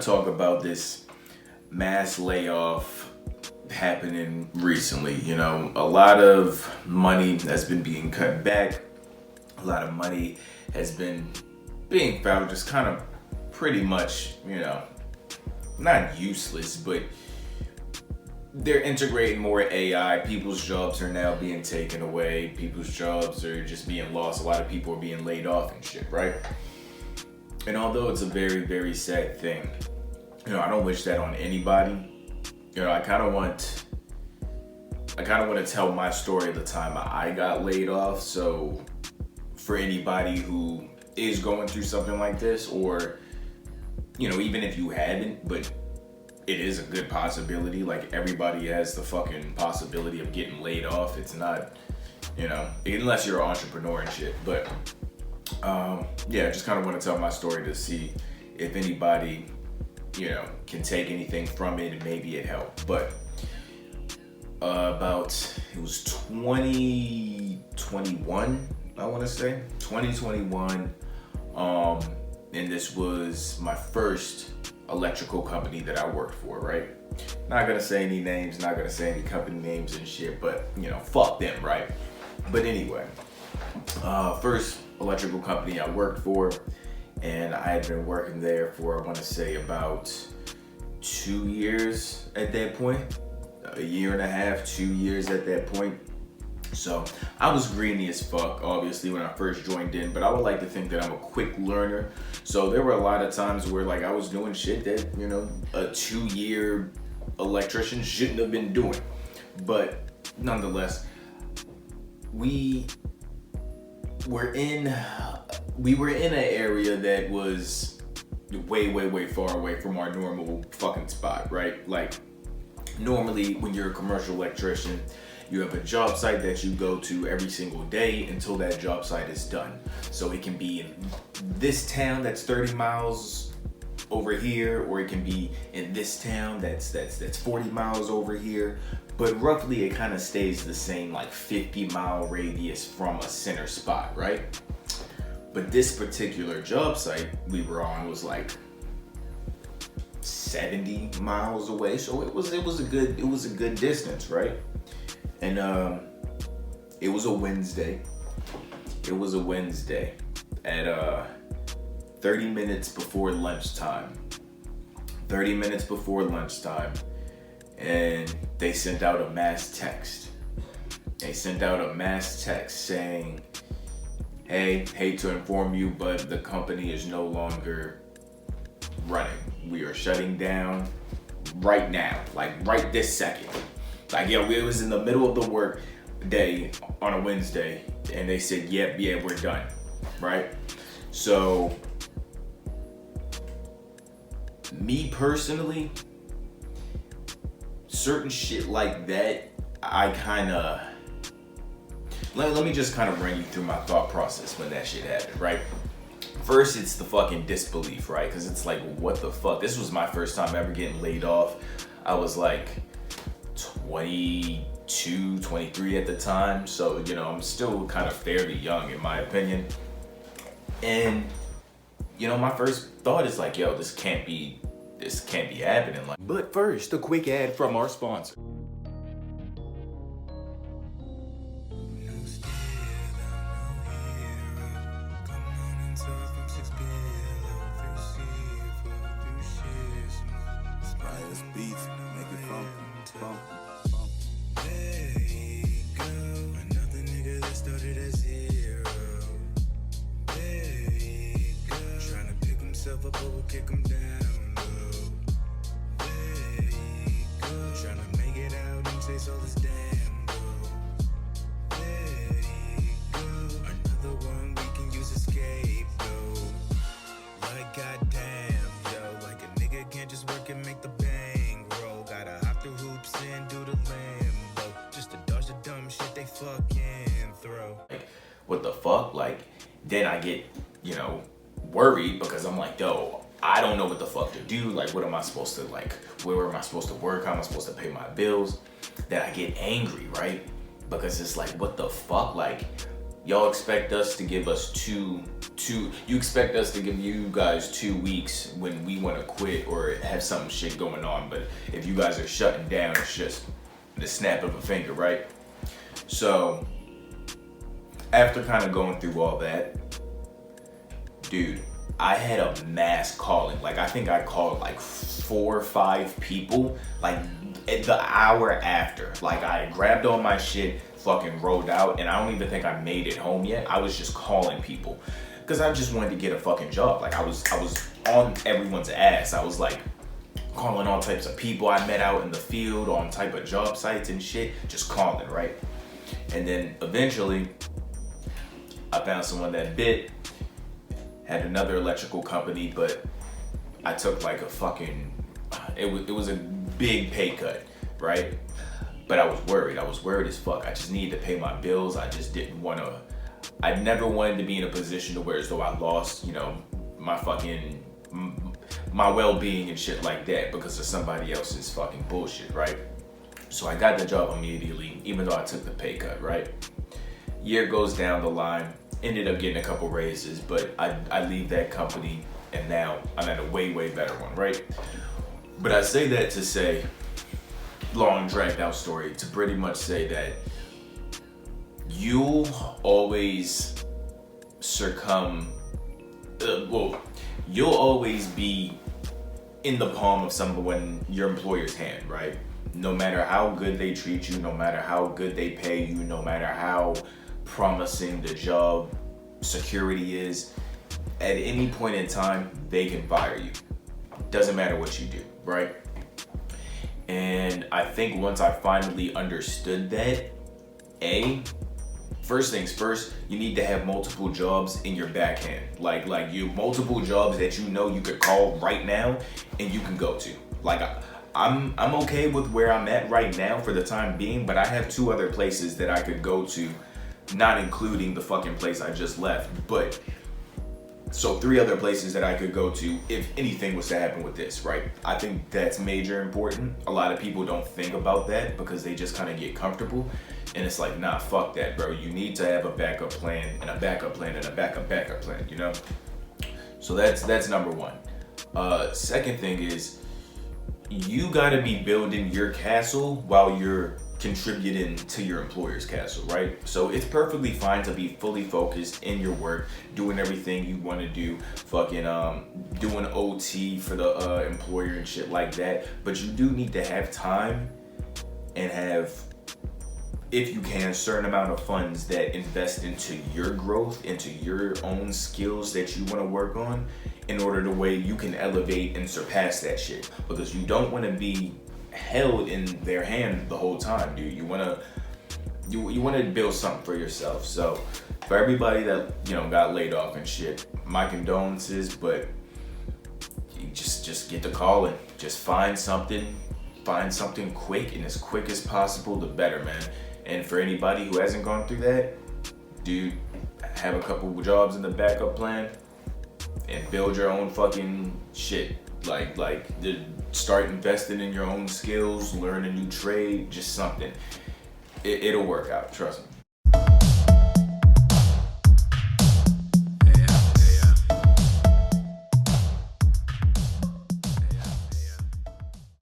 to talk about this mass layoff happening recently. You know, a lot of money has been being cut back. A lot of money has been being found just kind of pretty much, not useless, but they're integrating more AI. People's jobs are now being taken away. People's jobs are just being lost. A lot of people are being laid off and shit, right? And although it's a very, very sad thing, I don't wish that on anybody. I kind of want to tell my story of the time I got laid off. So for anybody who is going through something like this, or, even if you haven't, but it is a good possibility. Like, everybody has the fucking possibility of getting laid off. It's not, unless you're an entrepreneur and shit. But just kind of want to tell my story to see if anybody, can take anything from it and maybe it helped. But it was 2021, I want to say 2021. And this was my first electrical company that I worked for, right? Not gonna say any names, not gonna say any company names and shit, but fuck them, right? But anyway, first electrical company I worked for, and I had been working there for, I want to say, about 2 years at that point. A year and a half, 2 years at that point. So I was greedy as fuck, obviously, when I first joined in, but I would like to think that I'm a quick learner. So there were a lot of times where, like, I was doing shit that, a 2-year electrician shouldn't have been doing. But nonetheless, we were in an area that was way, way, way far away from our normal fucking spot, right? Like, normally when you're a commercial electrician, you have a job site that you go to every single day until that job site is done. So it can be in this town that's 30 miles over here, or it can be in this town that's 40 miles over here. But roughly it kind of stays the same, like 50-mile radius from a center spot, right? But this particular job site we were on was like 70 miles away. So it was a good distance, right? And it was a Wednesday. It was a Wednesday at 30 minutes before lunchtime. 30 minutes before lunchtime. And they sent out a mass text. They sent out a mass text saying, "Hey, hate to inform you, but the company is no longer running. We are shutting down right now, like right this second." Like, it was in the middle of the work day on a Wednesday, and they said, yeah, we're done, right? So, me personally, certain shit like that, let me just kind of run you through my thought process when that shit happened, right? First, it's the fucking disbelief, right? Because it's like, what the fuck? This was my first time ever getting laid off. I was like 22, 23 at the time. So, I'm still kind of fairly young in my opinion. And, my first thought is like, this can't be happening. But first, a quick ad from our sponsor. Kick him down, there he goes. Tryna make it out and chase all this damn gold. There he goes. Another one we can use escape though. Like, goddamn, like a nigga can't just work and make the bang roll. Gotta hop through hoops and do the limbo, just to dodge the dumb shit they fucking throw. Like, what the fuck? Like, then I get, worried because I'm like, I don't know what the fuck to do. Like, what am I supposed to, where am I supposed to work? How am I supposed to pay my bills? Then I get angry, right? Because it's like, what the fuck? Like, y'all expect us to give us you expect us to give you guys 2 weeks when we want to quit or have some shit going on, but if you guys are shutting down, it's just the snap of a finger, right? So after kind of going through all that, dude, I had a mass calling. Like, I think I called like 4 or 5 people, like the hour after. Like, I grabbed all my shit, fucking rolled out, and I don't even think I made it home yet. I was just calling people because I just wanted to get a fucking job. Like, I was on everyone's ass. I was like calling all types of people I met out in the field on type of job sites and shit, just calling, right? And then eventually I found someone that bit, had another electrical company, but I took like a fucking, it was a big pay cut, right? But I was worried as fuck. I just needed to pay my bills. I just didn't want to, I never wanted to be in a position to where as though I lost, you know, my fucking, my well-being and shit like that because of somebody else's fucking bullshit, right? So I got the job immediately, even though I took the pay cut, right? Year goes down the line, ended up getting a couple raises, but I leave that company and now I'm at a way, way better one, right? But I say that to say, long dragged out story, to pretty much say that you'll always you'll always be in the palm of your employer's hand, right? No matter how good they treat you, no matter how good they pay you, no matter how promising the job security is, at any point in time, they can fire you. Doesn't matter what you do, right? And I think once I finally understood that, first things first, you need to have multiple jobs in your backhand. Like you multiple jobs that you know you could call right now and you can go to. Like I'm okay with where I'm at right now for the time being, but I have 2 other places that I could go to, not including the fucking place I just left, but so 3 other places that I could go to if anything was to happen with this, right? I think that's major important. A lot of people don't think about that because they just kind of get comfortable. And it's like, nah, fuck that, bro. You need to have a backup plan and a backup plan and a backup plan, you know? So that's number 1. Second thing is, you gotta be building your castle while you're contributing to your employer's castle, right? So it's perfectly fine to be fully focused in your work, doing everything you want to do, fucking doing OT for the employer and shit like that. But you do need to have time and have, if you can, a certain amount of funds that invest into your growth, into your own skills that you want to work on, in order the way you can elevate and surpass that shit. Because you don't want to be held in their hand the whole time, dude. You want to build something for yourself. So for everybody that, you know, got laid off and shit, my condolences, but you just get to calling. Just find something quick, and as quick as possible, the better, man. And for anybody who hasn't gone through that, dude, have a couple jobs in the backup plan and build your own fucking shit. Like start investing in your own skills, learn a new trade, just something. It'll work out, trust me.